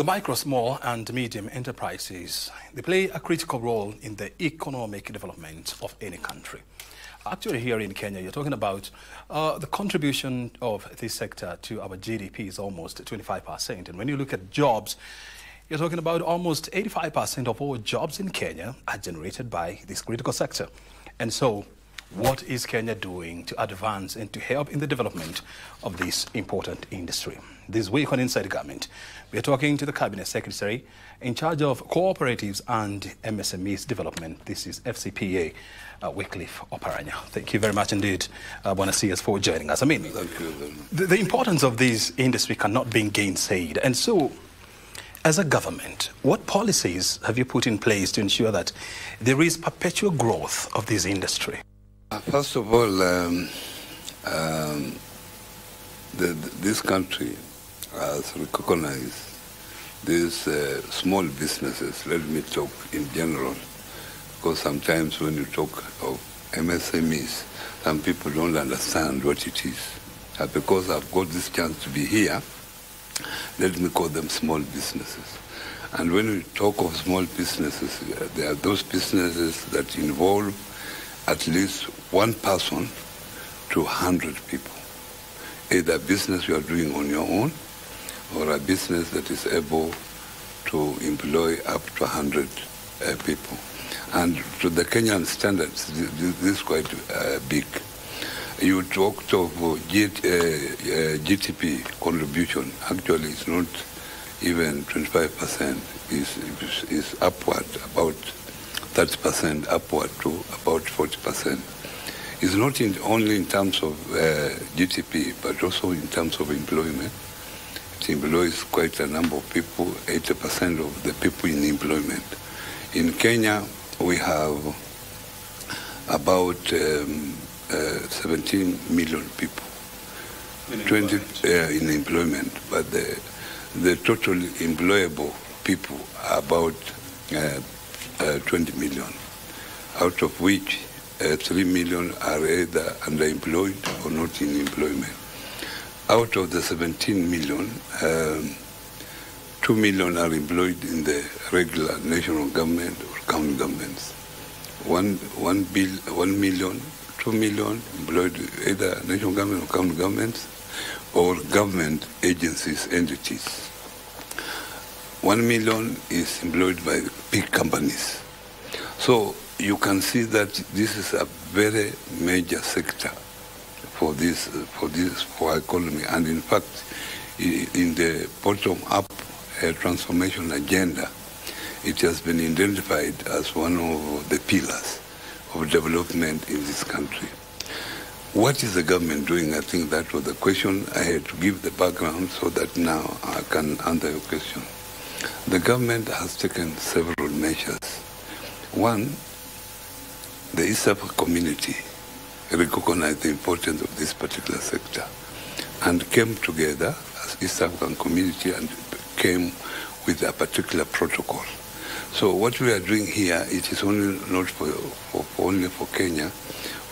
micro, small and medium enterprises, they play a critical role in the economic development of any country. Actually, here in Kenya, you're talking about the contribution of this sector to our GDP is almost 25%. And when you look at jobs, you're talking about almost 85% of all jobs in Kenya are generated by this critical sector. And so, what is Kenya doing to advance and to help in the development of this important industry? This week on Inside Government, we are talking to the Cabinet Secretary in charge of cooperatives and MSMEs development. This is FCPA, Wycliffe Oparanya. Thank you very much indeed, Bwana CS, for joining us. I mean, the importance of this industry cannot be gainsaid. And so, as a government, what policies have you put in place to ensure that there is perpetual growth of this industry? First of all, this country has recognized these small businesses. Let me talk in general, because sometimes when you talk of MSMEs, some people don't understand what it is. Because I've got this chance to be here, let me call them small businesses. And when we talk of small businesses, there are those businesses that involve at least one person to 100 people. Either a business you are doing on your own, or a business that is able to employ up to 100 people. And to the Kenyan standards, this is quite big. You talked of GDP contribution. Actually, it's not even 25%. It's upward, about 30% upward to about 40%. It's not only in terms of GDP, but also in terms of employment. It employs quite a number of people, 80% of the people in employment. In Kenya, we have about 17 million people in employment, but the total employable people are about 20 million, out of which 3 million are either underemployed or not in employment. Out of the 17 million, 2 million are employed in the regular national government or county governments. 1 million, 2 million employed either national government or county governments or government agencies, entities. 1 million is employed by big companies. So you can see that this is a very major sector for our economy. And in fact, in the bottom-up transformation agenda, it has been identified as one of the pillars of development in this country. What is the government doing? I think that was the question. I had to give the background so that now I can answer your question. The government has taken several measures. One, the East Africa community recognized the importance of this particular sector and came together as East African community and came with a particular protocol. So what we are doing here, it is only not only for Kenya.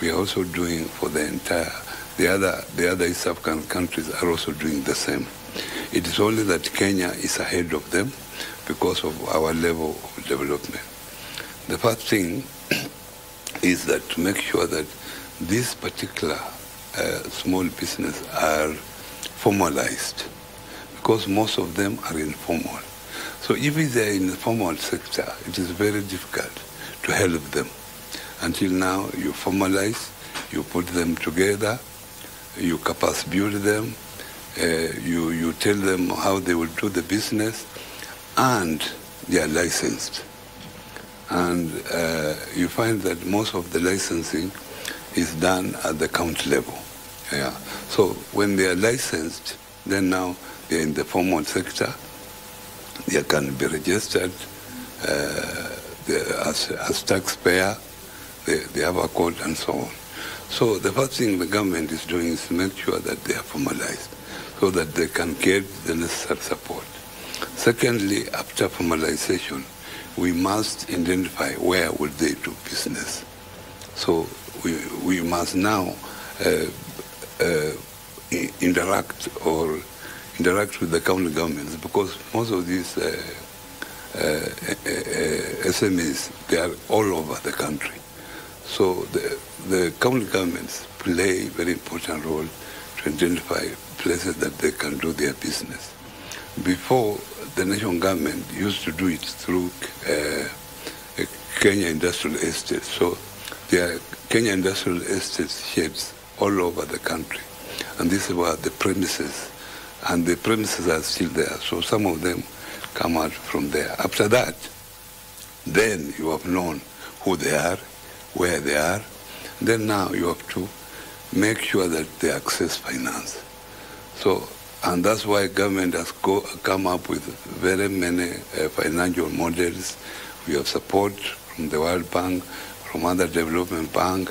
We are also doing for the entire, the other East African countries are also doing the same. It is only that Kenya is ahead of them because of our level of development. The first thing is that to make sure that these particular small businesses are formalized, because most of them are informal. So if they are in the formal sector, it is very difficult to help them. Until now, you formalize, you put them together, you capacity build them, you tell them how they will do the business, and they are licensed. And you find that most of the licensing is done at the county level. Yeah. So when they are licensed, then now they are in the formal sector. They can be registered as taxpayer. They have a code and so on. So the first thing the government is doing is to make sure that they are formalized so that they can get the necessary support. Secondly, after formalization, we must identify where will they do business. So we must now interact or interact with the county governments, because most of these SMEs, they are all over the country. So the county governments play a very important role to identify places that they can do their business. Before, the national government used to do it through Kenya Industrial Estate. So there are Kenya Industrial Estate sheds all over the country. And these were the premises. And the premises are still there. So some of them come out from there. After that, then you have known who they are, where they are. Then now you have to make sure that they access finance. So, and that's why government has come up with very many financial models. We have support from the World Bank, from other development bank.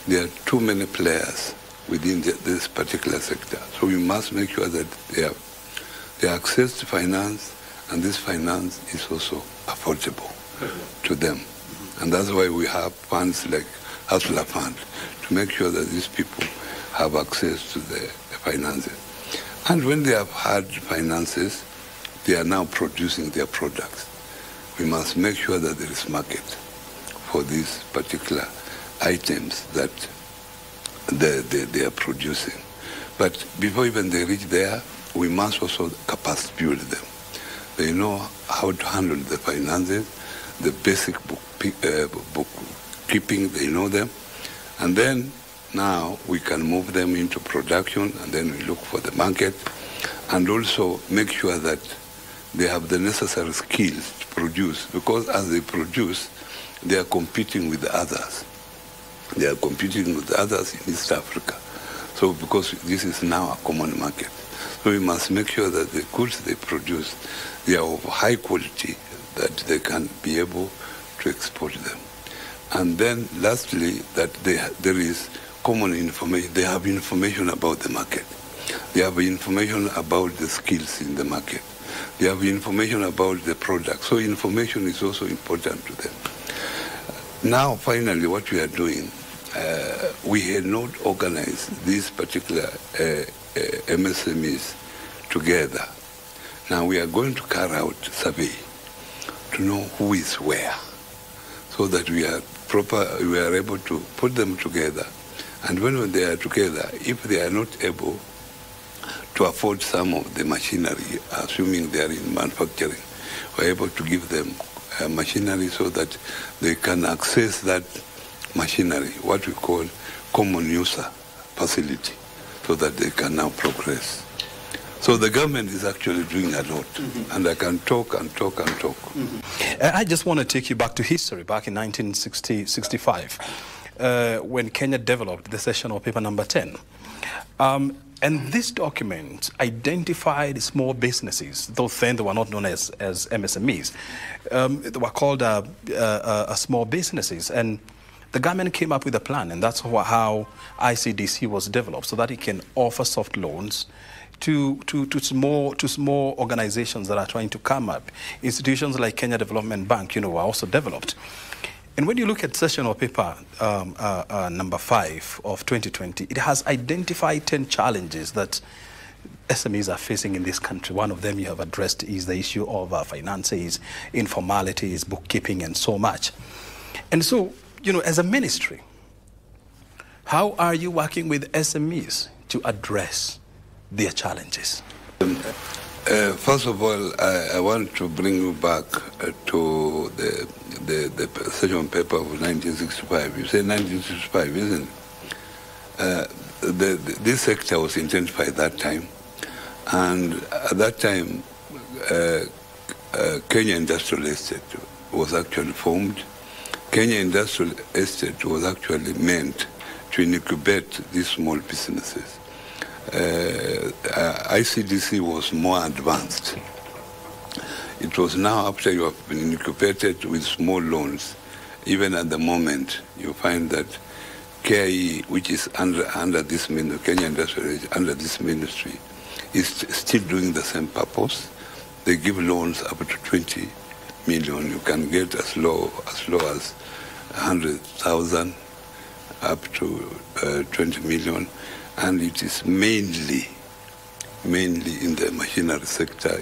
There are too many players within this particular sector. So we must make sure that they have access to finance, and this finance is also affordable to them. And that's why we have funds like Hustler Fund, to make sure that these people have access to the finances. And when they have had finances, they are now producing their products. We must make sure that there is market for these particular items that they are producing. But before even they reach there, we must also capacity build them. They know how to handle the finances, the basic bookkeeping, they know them. And then now we can move them into production, and then we look for the market, and also make sure that they have the necessary skills to produce, because as they produce, they are competing with others. They are competing with others in East Africa. So because this is now a common market. So we must make sure that the goods they produce, they are of high quality, that they can be able to export them. And then lastly, that there is common information. They have information about the market. They have information about the skills in the market. They have information about the product. So information is also important to them. Now, finally, what we are doing, we had not organized these particular MSMEs together. Now we are going to carry out a survey to know who is where, so that we are able to put them together. And when they are together, if they are not able to afford some of the machinery, assuming they are in manufacturing, we are able to give them machinery so that they can access that machinery, what we call common user facility, so that they can now progress. So the government is actually doing a lot, and I can talk and talk and talk. I just want to take you back to history, back in 1965, when Kenya developed the Sessional Paper number 10. And this document identified small businesses, though then they were not known as MSMEs. They were called small businesses. And the government came up with a plan, and that's how ICDC was developed, so that it can offer soft loans to small organizations that are trying to come up. Institutions like Kenya Development Bank, were also developed. And when you look at Sessional Paper number 5 of 2020, it has identified 10 challenges that SMEs are facing in this country. One of them you have addressed is the issue of finances, informalities, bookkeeping, and so much. And so, as a ministry, how are you working with SMEs to address their challenges? First of all, I want to bring you back to the Session Paper of 1965. You say 1965, isn't it? This sector was identified at that time, and at that time, Kenya Industrial Estate was actually formed. Kenya Industrial Estate was actually meant to incubate these small businesses. ICDC was more advanced. It was now after you have been incubated with small loans. Even at the moment, you find that KIE, which is under this ministry, Kenya Industrial, under this ministry, is still doing the same purpose. They give loans up to 20 million. You can get as low as 100,000 up to 20 million. And it is mainly mainly in the machinery sector,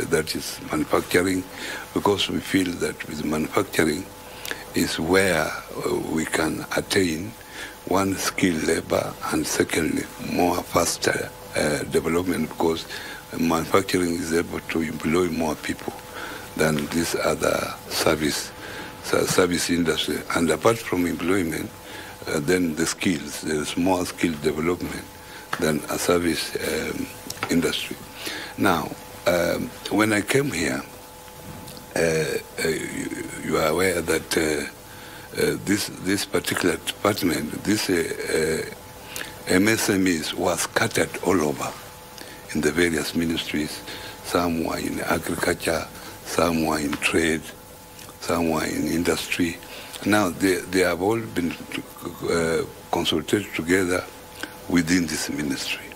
that is manufacturing, because we feel that with manufacturing is where we can attain one, skilled labor, and secondly, more faster development, because manufacturing is able to employ more people than this other service industry. And apart from employment, then the skills, there is more skill development than a service industry. Now, when I came here, you are aware that this particular department, this MSMEs was scattered all over in the various ministries. Some were in agriculture, some were in trade, some were in industry. Now they have all been consulted together within this ministry.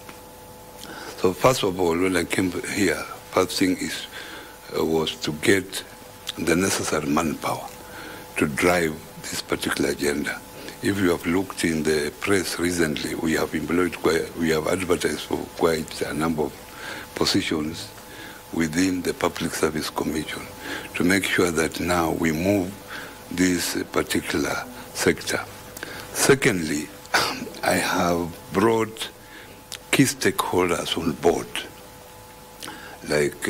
So first of all, when I came here, first thing was to get the necessary manpower to drive this particular agenda. If you have looked in the press recently, we have advertised for quite a number of positions within the Public Service Commission to make sure that now we move this particular sector. Secondly, I have brought key stakeholders on board, like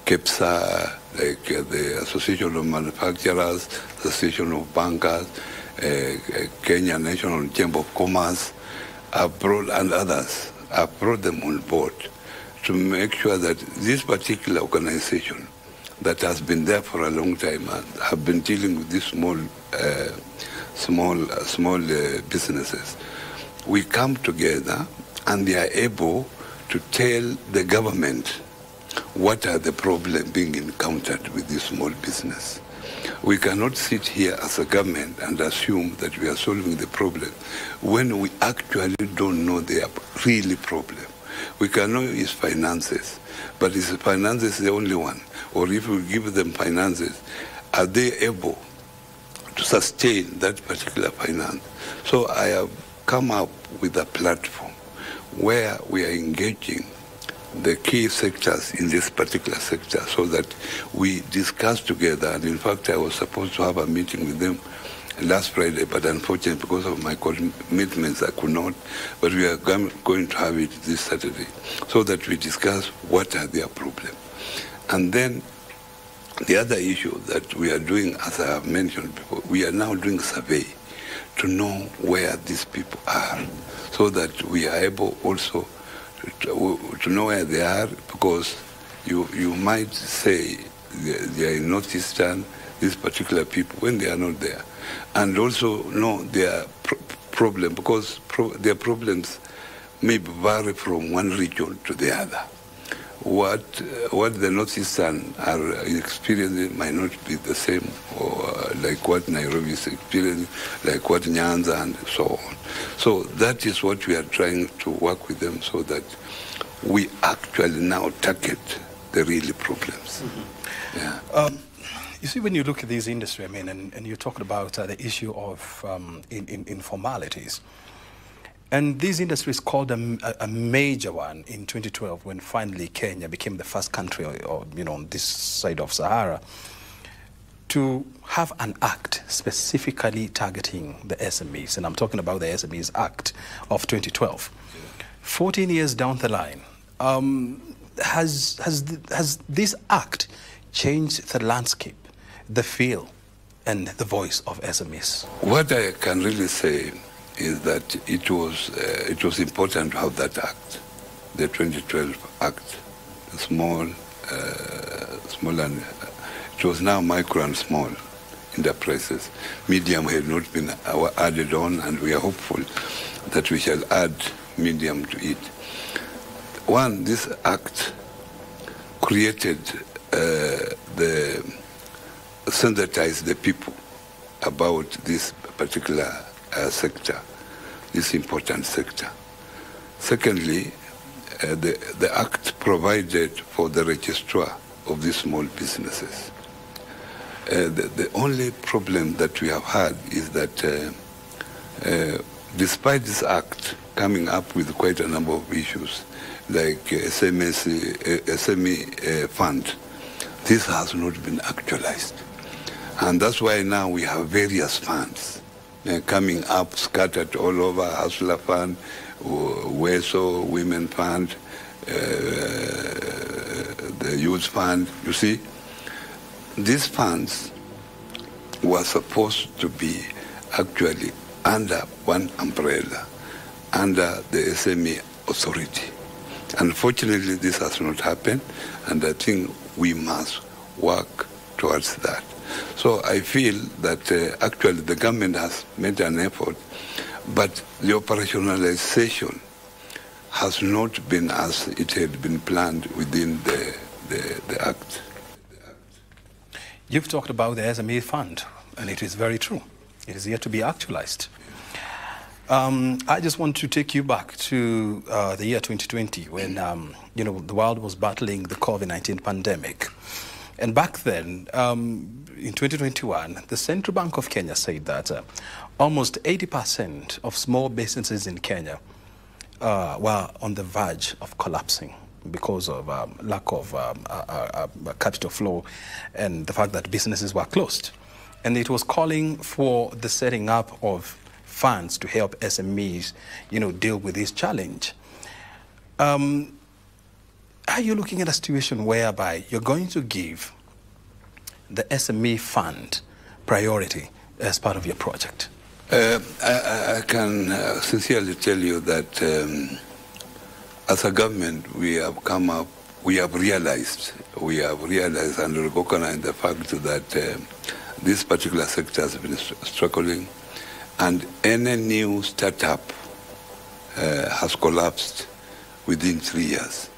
KEPSA, like the Association of Manufacturers, Association of Bankers, Kenya National Chamber of Commerce, and others. I brought them on board to make sure that this particular organization that has been there for a long time and have been dealing with these small businesses, we come together and they are able to tell the government what are the problems being encountered with this small business. We cannot sit here as a government and assume that we are solving the problem when we actually don't know their really problem. We can know it's finances, but is finances the only one? Or if we give them finances, are they able to sustain that particular finance? So I have come up with a platform where we are engaging the key sectors in this particular sector so that we discuss together. And in fact, I was supposed to have a meeting with them last Friday, but unfortunately, because of my commitments, I could not. But we are going to have it this Saturday so that we discuss what are their problems. And then the other issue that we are doing, as I have mentioned before, we are now doing survey to know where these people are so that we are able also to know where they are, because you might say they are in Northeastern, these particular people, when they are not there. And also know their problem, because their problems may vary from one region to the other. What the Northeastern are experiencing might not be the same, or like what Nairobi is experiencing, like what Nyanza, and so on. So that is what we are trying to work with them so that we actually now target the real problems. Mm-hmm. Yeah. You see, when you look at this industry, I mean, and you're talking about the issue of informalities, and this industry is called a major one in 2012 when finally Kenya became the first country, on this side of Sahara, to have an act specifically targeting the SMEs. And I'm talking about the SMEs Act of 2012. 14 years down the line, has this act changed the landscape, the feel, and the voice of SMEs? What I can really say is that it was important to have that act, the 2012 Act, small and it was now micro and small enterprises. Medium had not been added on, and we are hopeful that we shall add medium to it. One, this act created sensitized the people about this particular sector, this important sector. Secondly, the act provided for the registrar of these small businesses. The only problem that we have had is that despite this act coming up with quite a number of issues, like SME fund, this has not been actualized. And that's why now we have various funds coming up, scattered all over: Hustler Fund, WESO, Women Fund, the Youth Fund. You see, these funds were supposed to be actually under one umbrella, under the SME authority. Unfortunately, this has not happened, and I think we must work towards that. So I feel that actually the government has made an effort, but the operationalization has not been as it had been planned within the Act. You've talked about the SME fund, and it is very true. It is yet to be actualized. I just want to take you back to the year 2020 when, the world was battling the COVID-19 pandemic. And back then, in 2021, the Central Bank of Kenya said that almost 80% of small businesses in Kenya were on the verge of collapsing because of lack of capital flow and the fact that businesses were closed. And it was calling for the setting up of funds to help SMEs, deal with this challenge. Are you looking at a situation whereby you're going to give the SME fund priority as part of your project? I can sincerely tell you that as a government, we have realized and recognized the fact that this particular sector has been struggling, and any new startup has collapsed within 3 years.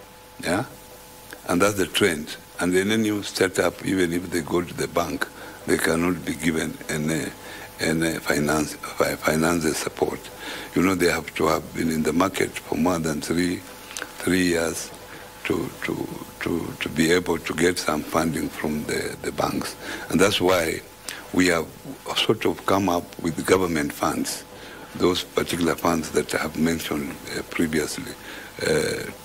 Yeah, and that's the trend. And any new startup, even if they go to the bank, they cannot be given any financial support. They have to have been in the market for more than three years to be able to get some funding from the banks. And that's why we have sort of come up with government funds, those particular funds that I have mentioned previously,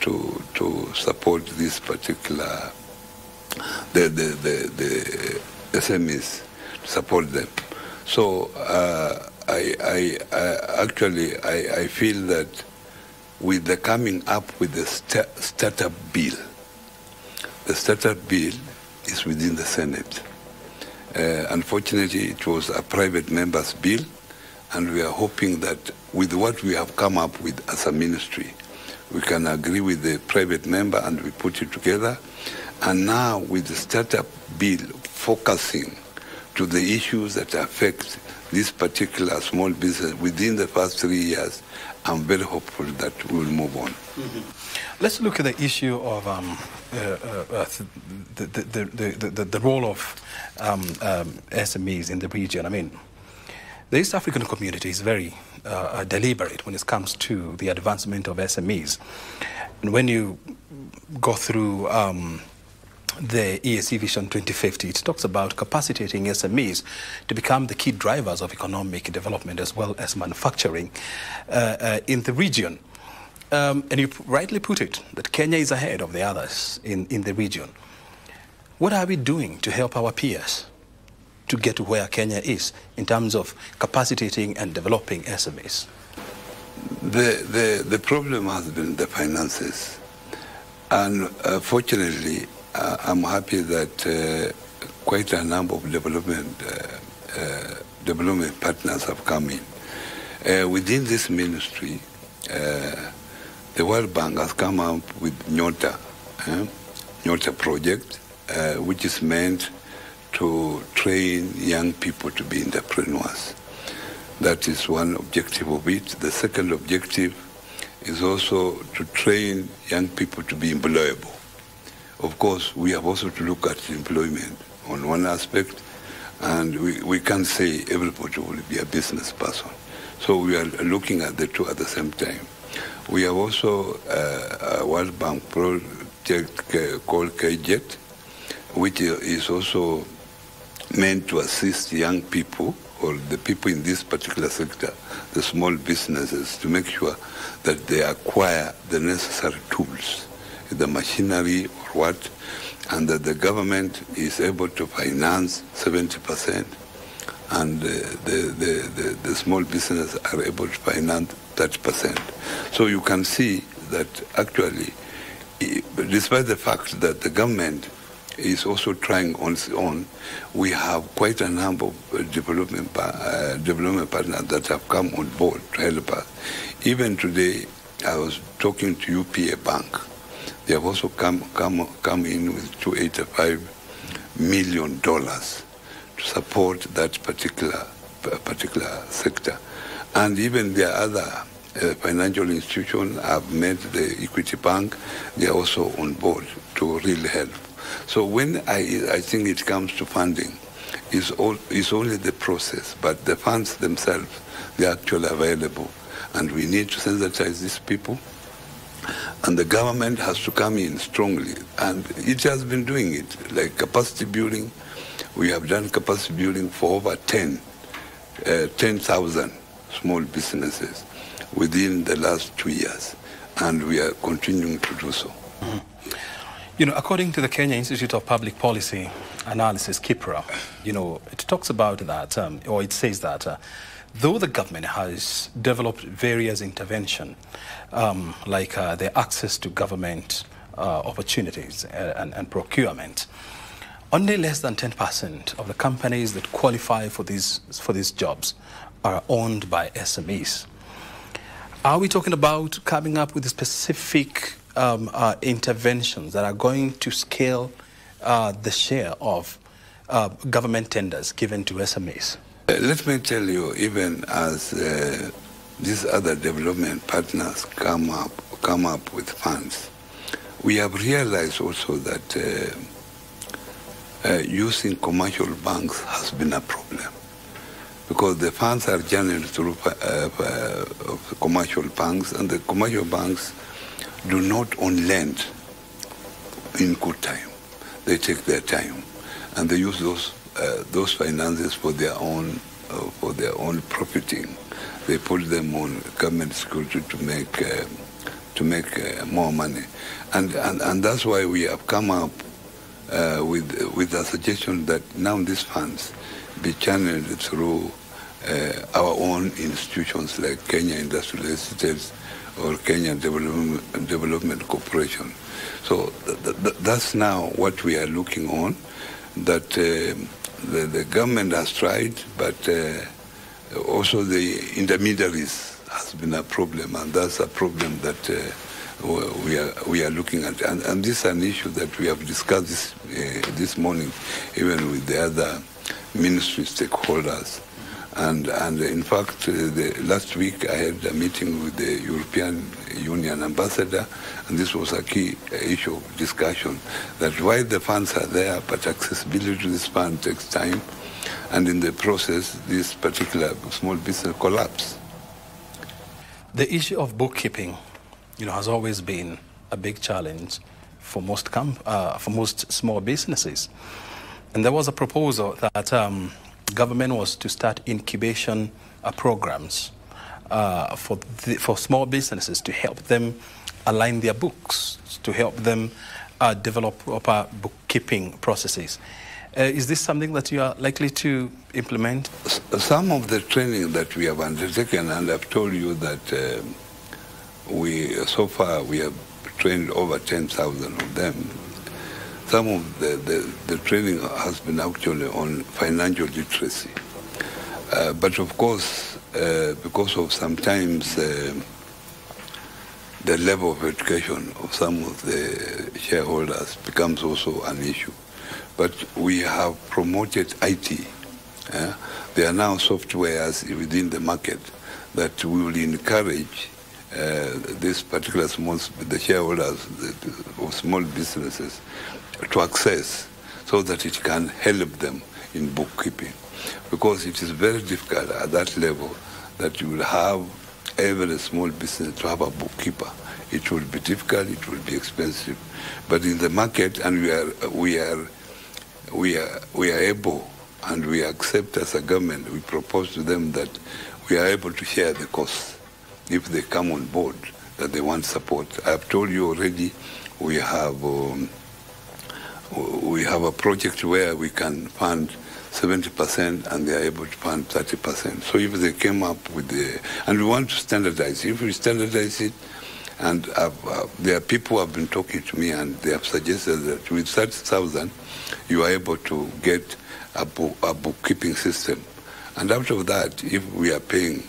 to support this particular, the SMEs, to support them. So I feel that with the coming up with the startup bill, the startup bill is within the Senate. Unfortunately, it was a private member's bill, and we are hoping that with what we have come up with as a ministry, we can agree with the private member and we put it together. And now with the startup bill focusing to the issues that affect this particular small business within the first 3 years, I'm very hopeful that we will move on. Mm-hmm. Let's look at the issue of the role of SMEs in the region. I mean, the East African community is very deliberate when it comes to the advancement of SMEs. And when you go through the EAC Vision 2050, it talks about capacitating SMEs to become the key drivers of economic development as well as manufacturing in the region. And you rightly put it, that Kenya is ahead of the others in the region. What are we doing to help our peers to get to where Kenya is in terms of capacitating and developing SMEs? The problem has been the finances. And fortunately, I'm happy that quite a number of development partners have come in. Within this ministry, the World Bank has come up with Nyota project, which is meant to train young people to be entrepreneurs. That is one objective of it. The second objective is also to train young people to be employable. Of course, we have also to look at employment on one aspect, and we can't say everybody will be a business person. So we are looking at the two at the same time. We have also a World Bank project called KJET, which is also meant to assist young people or the people in this particular sector, the small businesses, to make sure that they acquire the necessary tools, the machinery or what, and that the government is able to finance 70%, and the small businesses are able to finance 30%. So you can see that actually, despite the fact that the government is also trying on its own, we have quite a number of development partners that have come on board to help us. Even today, I was talking to UPA Bank. They have also come in with $285 million to support that particular sector. And even the other financial institutions have met the Equity Bank. They are also on board to really help. So when I think it comes to funding, it's only the process, but the funds themselves, they're actually available. And we need to sensitize these people. And the government has to come in strongly. And it has been doing it, like capacity building. We have done capacity building for over 10,000 small businesses within the last 2 years. And we are continuing to do so. Mm-hmm. You know, according to the Kenya Institute of Public Policy Analysis, KIPRA, you know, it talks about that, or it says that though the government has developed various interventions, like the access to government opportunities and procurement, only less than 10% of the companies that qualify for these jobs are owned by SMEs. Are we talking about coming up with specific interventions that are going to scale the share of government tenders given to SMEs? Let me tell you, even as these other development partners come up with funds, we have realized also that using commercial banks has been a problem, because the funds are channeled through commercial banks, and the commercial banks do not only lend in good time. They take their time, and they use those finances for their own profiting. They put them on government security to make more money, and that's why we have come up with a suggestion that now these funds be channeled through our own institutions like Kenya Industrial Estates or Kenya Development Corporation. So that's now what we are looking on, that the government has tried, but also the intermediaries has been a problem, and that's a problem that we are looking at. And this is an issue that we have discussed this morning, even with the other ministry stakeholders. And in fact, last week I had a meeting with the European Union ambassador, and this was a key issue of discussion, that why the funds are there, but accessibility to this fund takes time, and in the process, this particular small business collapse. The issue of bookkeeping, you know, has always been a big challenge for most small businesses, and there was a proposal that government was to start incubation programs for small businesses to help them align their books, to help them develop proper bookkeeping processes. Is this something that you are likely to implement? Some of the training that we have undertaken, and I've told you that so far we have trained over 10,000 of them. Some of the training has been actually on financial literacy. But of course, because of sometimes the level of education of some of the shareholders becomes also an issue. But we have promoted IT. There are now softwares within the market that we will encourage this particular the shareholders of small businesses to access, so that it can help them in bookkeeping. Because it is very difficult at that level that you will have every small business to have a bookkeeper. It will be difficult, it will be expensive. But in the market, and we are able and we accept as a government, we propose to them that we are able to share the costs if they come on board, that they want support. I've told you already, we have a project where we can fund 70% and they are able to fund 30%. So if they came up with and we want to standardize. If we standardize it, and there are people who have been talking to me and they have suggested that with 30,000, you are able to get a bookkeeping system. And out of that, if we are paying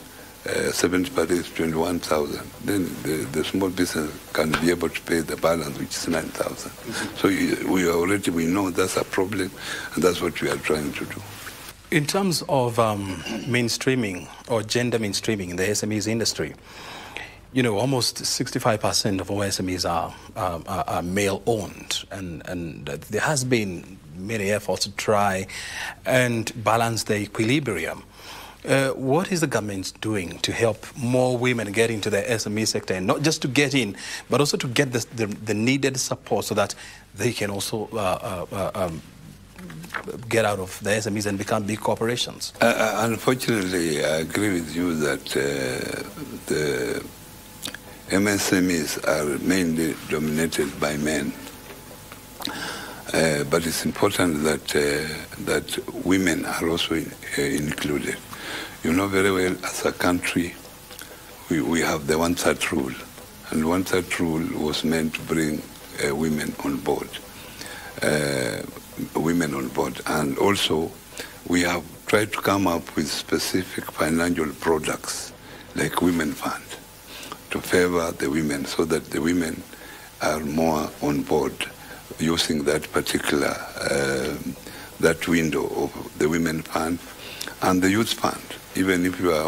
70% is 21,000, then the small business can be able to pay the balance, which is 9,000. So we know that's a problem, and that's what we are trying to do. In terms of mainstreaming or gender mainstreaming in the SMEs industry, you know, almost 65% of all SMEs are male-owned, and there has been many efforts to try and balance the equilibrium. What is the government doing to help more women get into the SME sector, and not just to get in, but also to get the needed support so that they can also get out of the SMEs and become big corporations? Unfortunately, I agree with you that the MSMEs are mainly dominated by men. But it's important that women are also included. You know very well, as a country, we have the one-third rule. And one-third rule was meant to bring women on board. And also, we have tried to come up with specific financial products, like Women Fund, to favor the women so that the women are more on board using that particular, that window of the Women Fund and the Youth Fund. Even if you are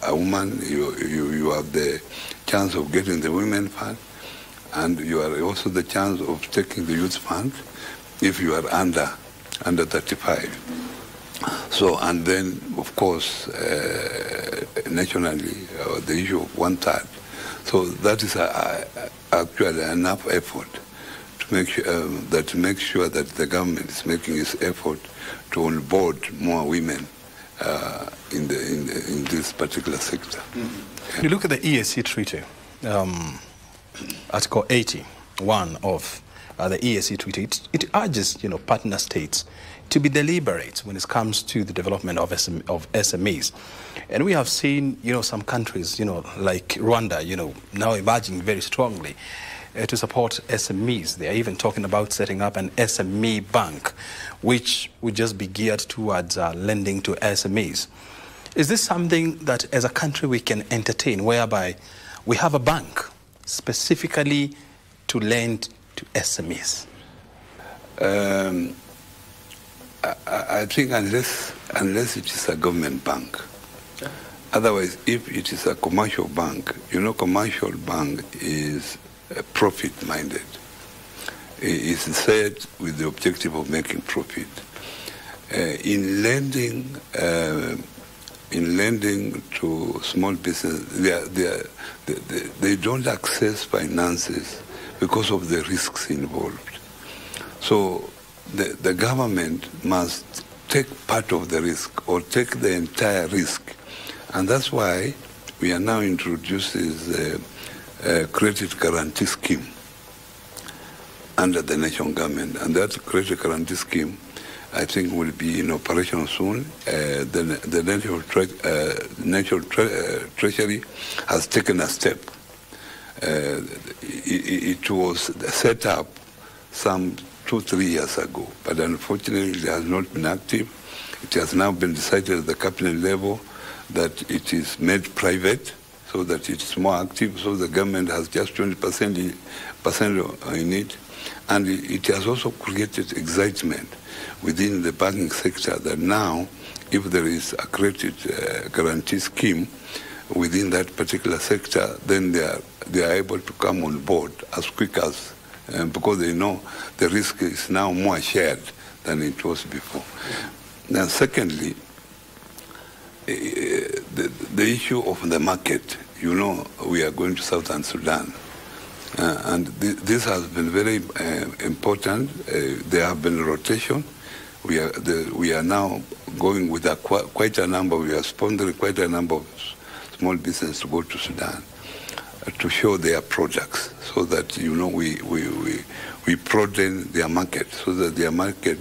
a woman, you have the chance of getting the Women Fund, and you are also the chance of taking the Youth Fund if you are under 35. So, and then, of course, nationally, the issue of one-third. So that is actually enough effort to make sure that the government is making its effort to onboard more women in this particular sector. Mm-hmm. You look at the EAC Treaty, Article 81 of the EAC Treaty. It urges, you know, partner states to be deliberate when it comes to the development of SMEs. And we have seen, you know, some countries, you know, like Rwanda, you know, now emerging very strongly to support SMEs. They are even talking about setting up an SME bank, which would just be geared towards lending to SMEs. Is this something that as a country we can entertain, whereby we have a bank specifically to lend to SMEs? I think unless it is a government bank. Yeah. Otherwise, if it is a commercial bank, you know, commercial bank is profit-minded. It is set with the objective of making profit. In lending to small business, they don't access finances because of the risks involved. So the government must take part of the risk or take the entire risk. And that's why we are now introducing a credit guarantee scheme under the national government. And that credit guarantee scheme, I think, will be in operation soon. The national treasury has taken a step. It was set up some 2-3 years ago, but unfortunately it has not been active. It has now been decided at the cabinet level that it is made private so that it's more active, so the government has just 20% in it. And it has also created excitement within the banking sector that now, if there is a credit guarantee scheme within that particular sector, then they are able to come on board as quick as, because they know the risk is now more shared than it was before. Now, secondly, the issue of the market. You know, we are going to Southern Sudan. And this has been very important. There have been rotation. we are now going with quite a number. We are sponsoring quite a number of small businesses to go to Sudan to show their products, so that we broaden their market, so that their market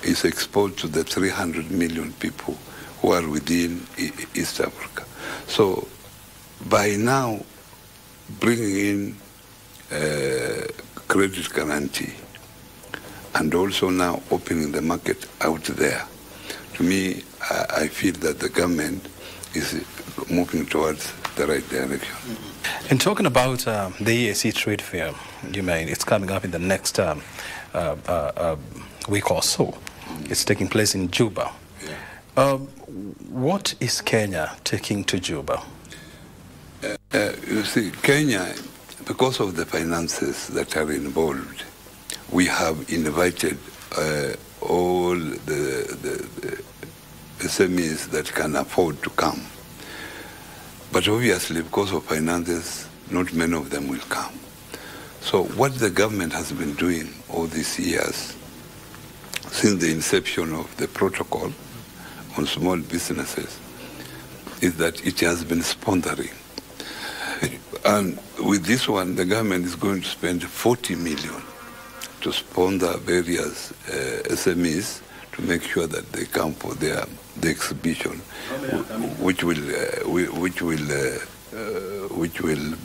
is exposed to the 300 million people who are within East Africa. So by now bringing in credit guarantee and also now opening the market out there, to me, I feel that the government is moving towards the right direction. And talking about the EAC trade fair, it's coming up in the next week or so. It's taking place in Juba. Yeah. What is Kenya taking to Juba? You see, Kenya, because of the finances that are involved, we have invited all the SMEs that can afford to come. But obviously, because of finances, not many of them will come. So what the government has been doing all these years, since the inception of the protocol on small businesses, is that it has been sponsoring. And with this one, the government is going to spend 40 million to sponsor various SMEs to make sure that they come for the exhibition, which will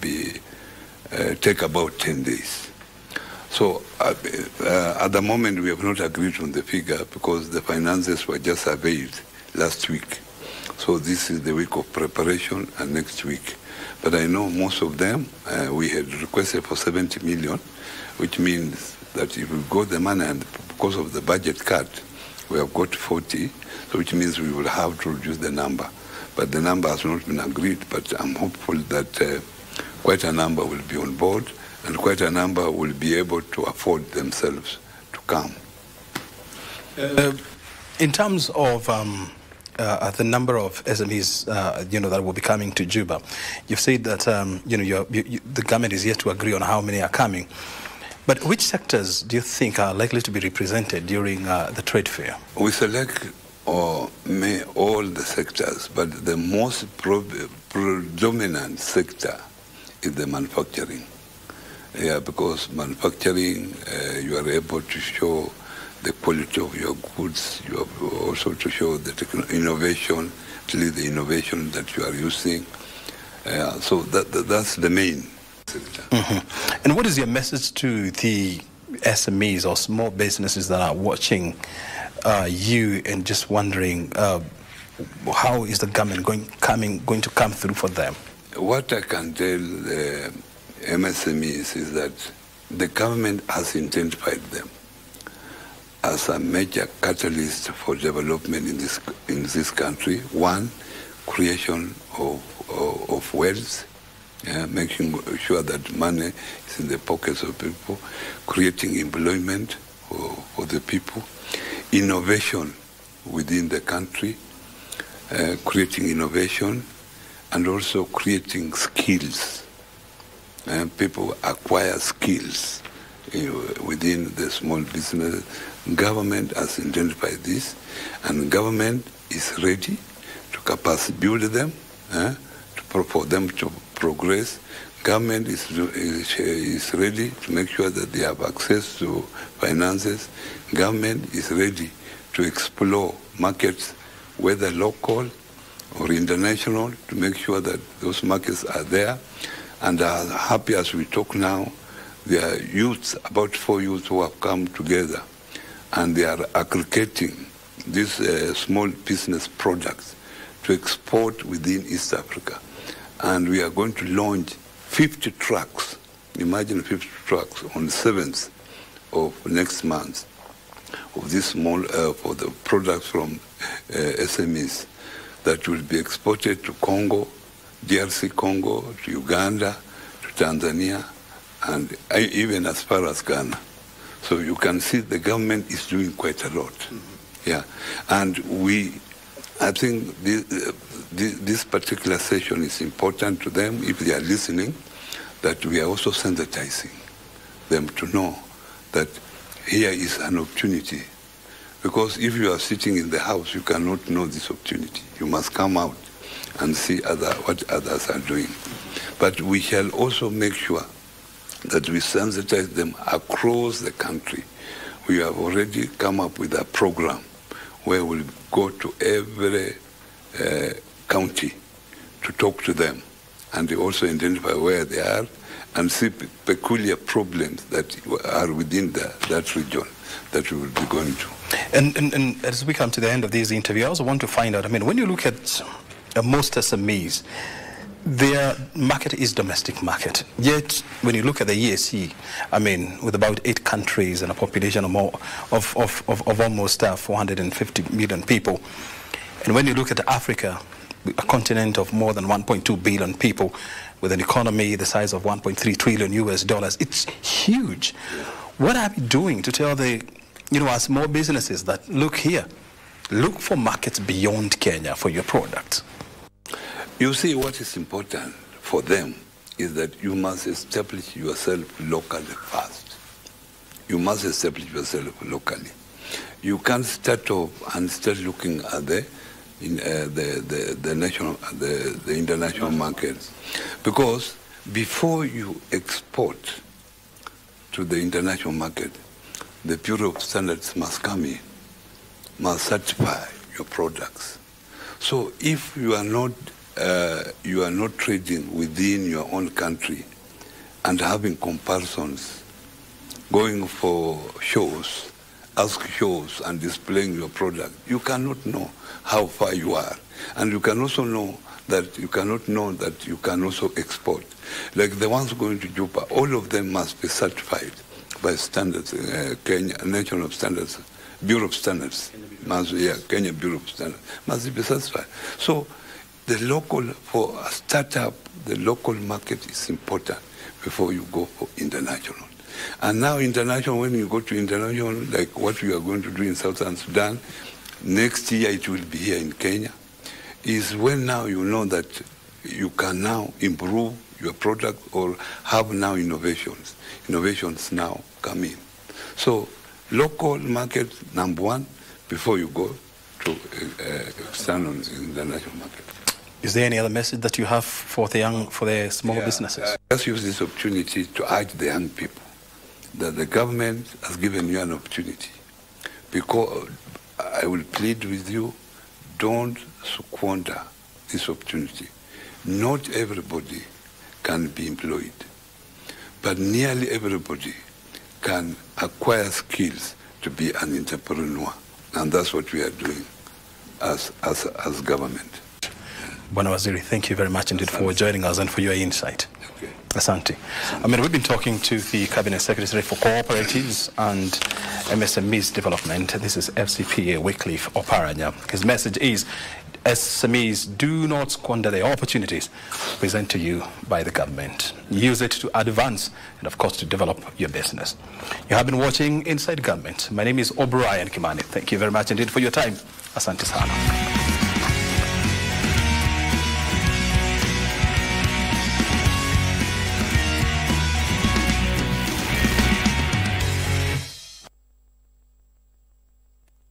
be take about 10 days. So at the moment we have not agreed on the figure because the finances were just surveyed last week. So this is the week of preparation and next week. But I know most of them, we had requested for 70 million, which means that if we got the money and because of the budget cut, we have got 40, so which means we will have to reduce the number. But the number has not been agreed, but I'm hopeful that quite a number will be on board and quite a number will be able to afford themselves to come. In terms of the number of SMEs, that will be coming to Juba, you've said that, the government is yet to agree on how many are coming. But which sectors do you think are likely to be represented during the trade fair? We select all the sectors, but the most predominant sector is the manufacturing. Yeah, because manufacturing, you are able to show the quality of your goods. You have also to show the innovation, actually the innovation that you are using. So that's the main sector. Mm-hmm. And what is your message to the SMEs or small businesses that are watching you and just wondering how is the government going to come through for them? What I can tell the MSMEs is that the government has identified them as a major catalyst for development in this country. One, creation of wealth, making sure that money is in the pockets of people, creating employment for the people, innovation within the country, creating innovation, and also creating skills. People acquire skills within the small business. Government has identified this, and government is ready to capacity build them, for them to progress. Government is ready to make sure that they have access to finances. Government is ready to explore markets, whether local or international, to make sure that those markets are there. And as happy as we talk now, there are youths, about 4 youths who have come together, and they are aggregating these small business products to export within East Africa. And we are going to launch 50 trucks, imagine 50 trucks, on the 7th of next month, of this small, for the products from SMEs that will be exported to Congo, DRC Congo, to Uganda, to Tanzania, and even as far as Ghana. So you can see the government is doing quite a lot. Mm-hmm. Yeah, and I think this particular session is important to them, if they are listening, that we are also sensitizing them to know that here is an opportunity. Because if you are sitting in the house, you cannot know this opportunity. You must come out and see what others are doing. But we shall also make sure that we sensitize them across the country. We have already come up with a program where we'll go to every county to talk to them, and they also identify where they are and see peculiar problems that are within that region that we will be going to. And as we come to the end of this interview, I also want to find out, I mean, when you look at most SMEs, their market is domestic market. Yet, when you look at the EAC, I mean, with about 8 countries and a population of almost 450 million people, and when you look at Africa, a continent of more than 1.2 billion people, with an economy the size of 1.3 trillion US dollars, it's huge. What are we doing to tell the, our small businesses that, look here, look for markets beyond Kenya for your product? You see, what is important for them is that you must establish yourself locally first. You must establish yourself locally. You can't start off and start looking at the international markets, because before you export to the international market, the Bureau of Standards must come in, must certify your products. So if you are not trading within your own country and having comparisons, going for shows, ask shows and displaying your product, you cannot know how far you are. And you can also know that you cannot know that you can also export. Like the ones going to Juba, all of them must be certified by standards, Kenya National Standards, Bureau of Standards, Kenya Bureau of Standards, must be certified. So for a startup, the local market is important before you go for international. And now international, when you go to international, like what we are going to do in Southern Sudan, next year it will be here in Kenya, is when now you know that you can now improve your product or have now innovations. Innovations now come in. So local market, number one, before you go to stand on the international market. Is there any other message that you have for the small businesses? Let's use this opportunity to urge the young people that the government has given you an opportunity. Because I will plead with you, don't squander this opportunity. Not everybody can be employed, but nearly everybody can acquire skills to be an entrepreneur. And that's what we are doing as government. Bwana Waziri, thank you very much indeed for joining us and for your insight. Okay. Asante. I mean, we've been talking to the Cabinet Secretary for Cooperatives and MSMEs Development. This is FCPA Wycliffe Oparanya. His message is, SMEs, do not squander the opportunities presented to you by the government. Use it to advance and, of course, to develop your business. You have been watching Inside Government. My name is O'Brien Kimani. Thank you very much indeed for your time. Asante sana.